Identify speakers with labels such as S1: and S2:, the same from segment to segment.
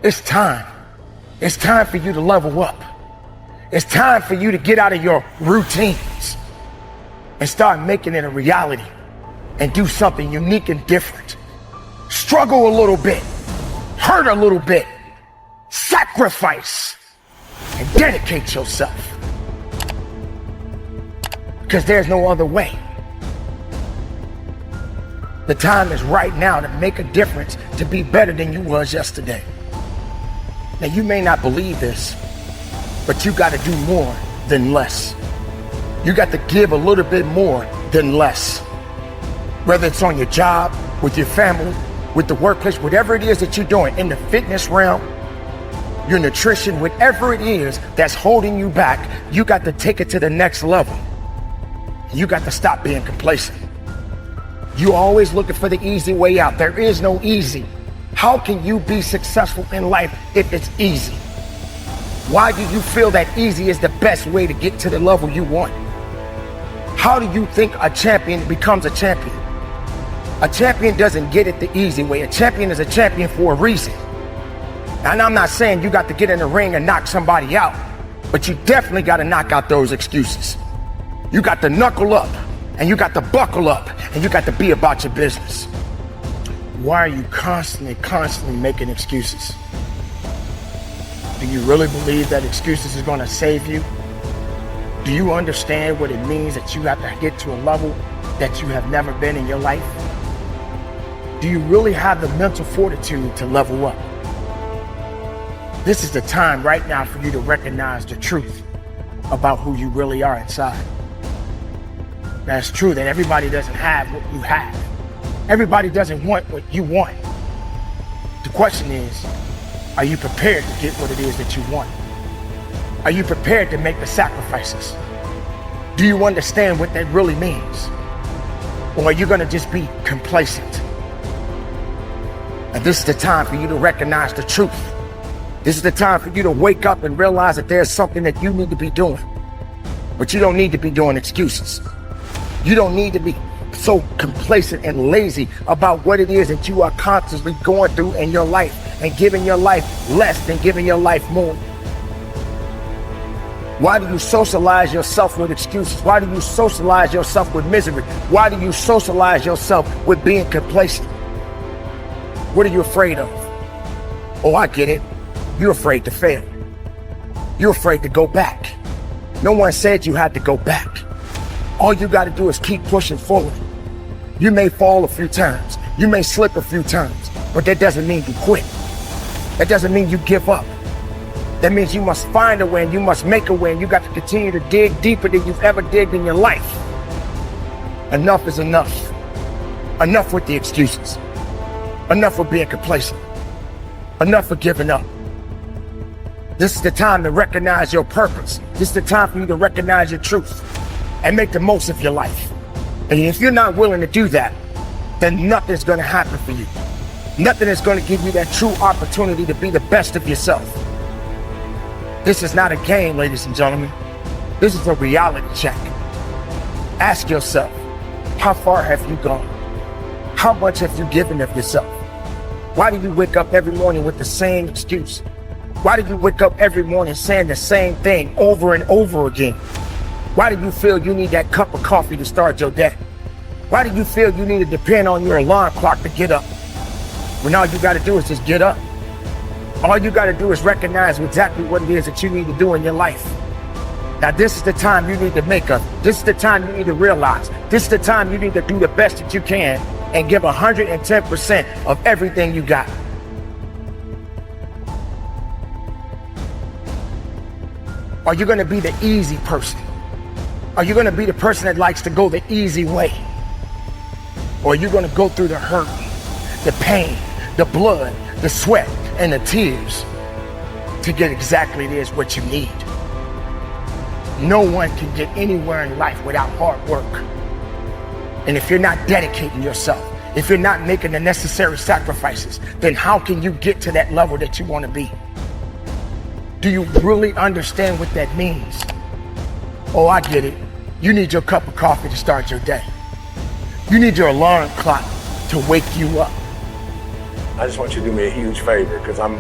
S1: It's time. It's time for you to level up. It's time for you to get out of your routines and start making it a reality and do something unique and different. Struggle a little bit, hurt a little bit, sacrifice, and dedicate yourself. Because there's no other way. The time is right now to make a difference, to be better than you was yesterday. Now, you may not believe this, but you got to do more than less. You got to give a little bit more than less. Whether it's on your job, with your family, with the workplace, whatever it is that you're doing, in the fitness realm, your nutrition, whatever it is that's holding you back, you got to take it to the next level. You got to stop being complacent. You always looking for the easy way out. There is no easy. How can you be successful in life if it's easy? Why do you feel that easy is the best way to get to the level you want? How do you think a champion becomes a champion? A champion doesn't get it the easy way. A champion is a champion for a reason. And I'm not saying you got to get in the ring and knock somebody out, but you definitely got to knock out those excuses. You got to knuckle up, and you got to buckle up, and you got to be about your business. Why are you constantly making excuses? Do you really believe that excuses is going to save you? Do you understand what it means that you have to get to a level that you have never been in your life? Do you really have the mental fortitude to level up? This is the time right now for you to recognize the truth about who you really are inside. Now, it's true that everybody doesn't have what you have. Everybody doesn't want what you want. The question is, are you prepared to get what it is that you want? Are you prepared to make the sacrifices? Do you understand what that really means? Or are you going to just be complacent? And this is the time for you to recognize the truth. This is the time for you to wake up and realize that there's something that you need to be doing. But you don't need to be doing excuses. You don't need to be so complacent and lazy about what it is that you are constantly going through in your life and giving your life less than giving your life more. Why do you socialize yourself with excuses? Why do you socialize yourself with misery? Why do you socialize yourself with being complacent? What are you afraid of? Oh, I get it. You're afraid to fail. You're afraid to go back. No one said you had to go back. All you got to do is keep pushing forward. You may fall a few times. You may slip a few times, but that doesn't mean you quit. That doesn't mean you give up. That means you must find a way and you must make a way, and you got to continue to dig deeper than you've ever digged in your life. Enough is enough. Enough with the excuses. Enough with being complacent. Enough for giving up. This is the time to recognize your purpose. This is the time for you to recognize your truth and make the most of your life. And if you're not willing to do that, then nothing's going to happen for you. Nothing is going to give you that true opportunity to be the best of yourself. This is not a game, ladies and gentlemen. This is a reality check. Ask yourself, how far have you gone? How much have you given of yourself? Why do you wake up every morning with the same excuse? Why do you wake up every morning saying the same thing over and over again? Why do you feel you need that cup of coffee to start your day? Why do you feel you need to depend on your alarm clock to get up? When all you got to do is just get up. All you got to do is recognize exactly what it is that you need to do in your life. Now, this is the time you need to make up. This is the time you need to realize. This is the time you need to do the best that you can and give 110% of everything you got. Are you going to be the easy person? Are you going to be the person that likes to go the easy way? Or are you going to go through the hurt, the pain, the blood, the sweat, and the tears to get exactly it is what you need? No one can get anywhere in life without hard work. And if you're not dedicating yourself, if you're not making the necessary sacrifices, then how can you get to that level that you want to be? Do you really understand what that means? Oh, I get it. You need your cup of coffee to start your day. You need your alarm clock to wake you up.
S2: I just want you to do me a huge favor, because I'm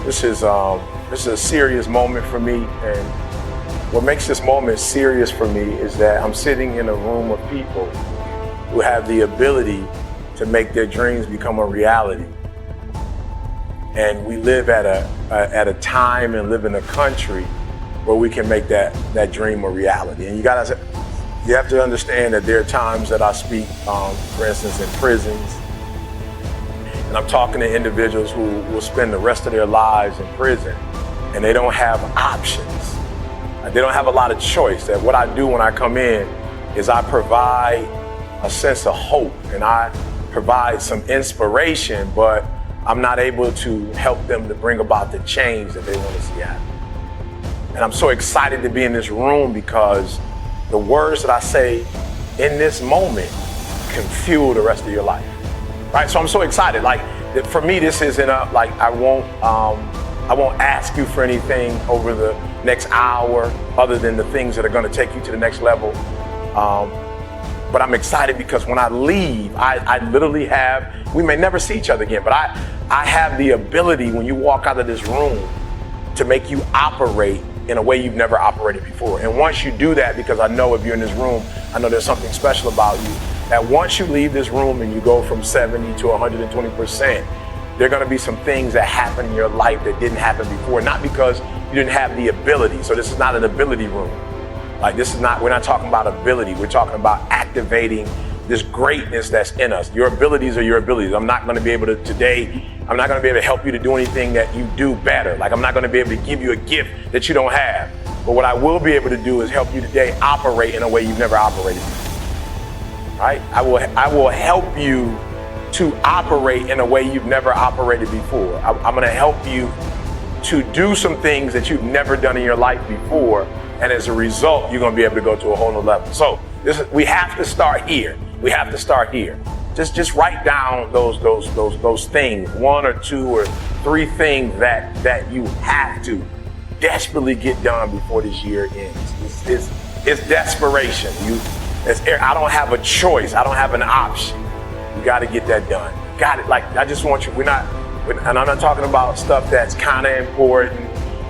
S2: This is a serious moment for me, and what makes this moment serious for me is that I'm sitting in a room of people who have the ability to make their dreams become a reality. And we live at a time and live in a country where we can make that dream a reality. And you have to understand that there are times that I speak, for instance, in prisons, and I'm talking to individuals who will spend the rest of their lives in prison, and they don't have options. They don't have a lot of choice. That what I do when I come in is I provide a sense of hope, and I provide some inspiration, but I'm not able to help them to bring about the change that they want to see happen. And I'm so excited to be in this room because the words that I say in this moment can fuel the rest of your life, right? So I'm so excited. Like, for me, this isn't I won't ask you for anything over the next hour other than the things that are going to take you to the next level. But I'm excited because when I leave, I literally have, we may never see each other again, but I have the ability when you walk out of this room to make you operate in a way you've never operated before. And once you do that, because I know if you're in this room, I know there's something special about you, that once you leave this room and you go from 70 to 120%, there are gonna be some things that happen in your life that didn't happen before, not because you didn't have the ability. So this is not an ability room. Like, we're not talking about ability, we're talking about activating this greatness that's in us. Your abilities are your abilities. I'm not gonna be able to help you to do anything that you do better. Like, I'm not gonna be able to give you a gift that you don't have. But what I will be able to do is help you today operate in a way you've never operated before, right? I will help you to operate in a way you've never operated before. I'm gonna help you to do some things that you've never done in your life before. And as a result, you're gonna be able to go to a whole nother level. So we have to start here. We have to start here. Just write down those things, 1 or 2 or 3 things that you have to desperately get done before this year ends. It's desperation. I don't have a choice. I don't have an option. You got to get that done. Got it. Like, I just want you. And I'm not talking about stuff that's kind of important.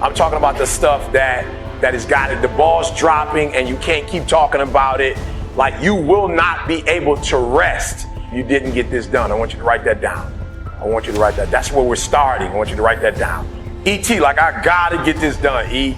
S2: I'm talking about the stuff that has got it. The ball's dropping and you can't keep talking about it. Like, you will not be able to rest if you didn't get this done. I want you to write that down. I want you to write that. That's where we're starting. I want you to write that down. E.T., like, I gotta get this done, E.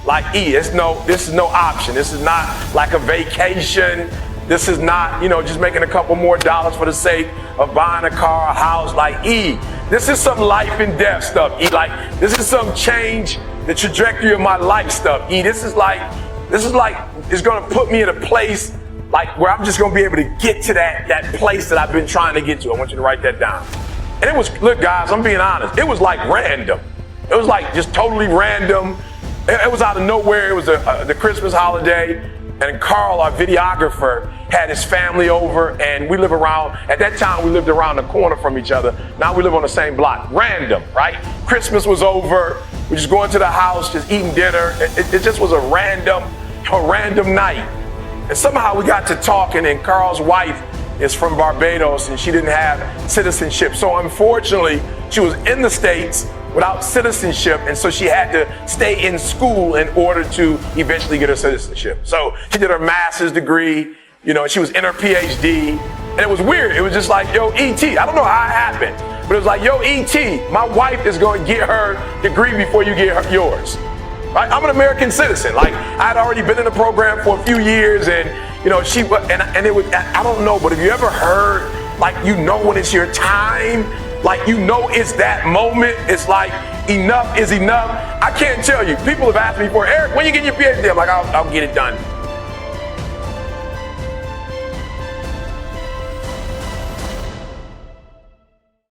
S2: Like, this is no option. This is not like a vacation. This is not, just making a couple more dollars for the sake of buying a car, a house. Like, E, this is some life and death stuff, E. Like, this is some change the trajectory of my life stuff, E. This is like, it's gonna put me in a place like where I'm just gonna be able to get to that place that I've been trying to get to. I want you to write that down. And it was, look guys, I'm being honest, it was like random. It was like just totally random. It was out of nowhere. It was the Christmas holiday, and Carl, our videographer, had his family over, and we live around, at that time we lived around the corner from each other. Now we live on the same block. Random, right? Christmas was over. We just going to the house, just eating dinner. It just was a random night. And somehow we got to talking, and Carl's wife is from Barbados, and she didn't have citizenship. So unfortunately, she was in the States without citizenship, and so she had to stay in school in order to eventually get her citizenship. So she did her master's degree, she was in her PhD, and it was weird. It was just like, yo, E.T., I don't know how it happened, but it was like, yo, E.T., my wife is going to get her degree before you get yours. Right? I'm an American citizen. Like, I had already been in the program for a few years, and she was, and it was, I don't know, but have you ever heard, like, when it's your time, like, it's that moment, it's like, enough is enough. I can't tell you. People have asked me before, Eric, when you get your PhD? I'm like, I'll get it done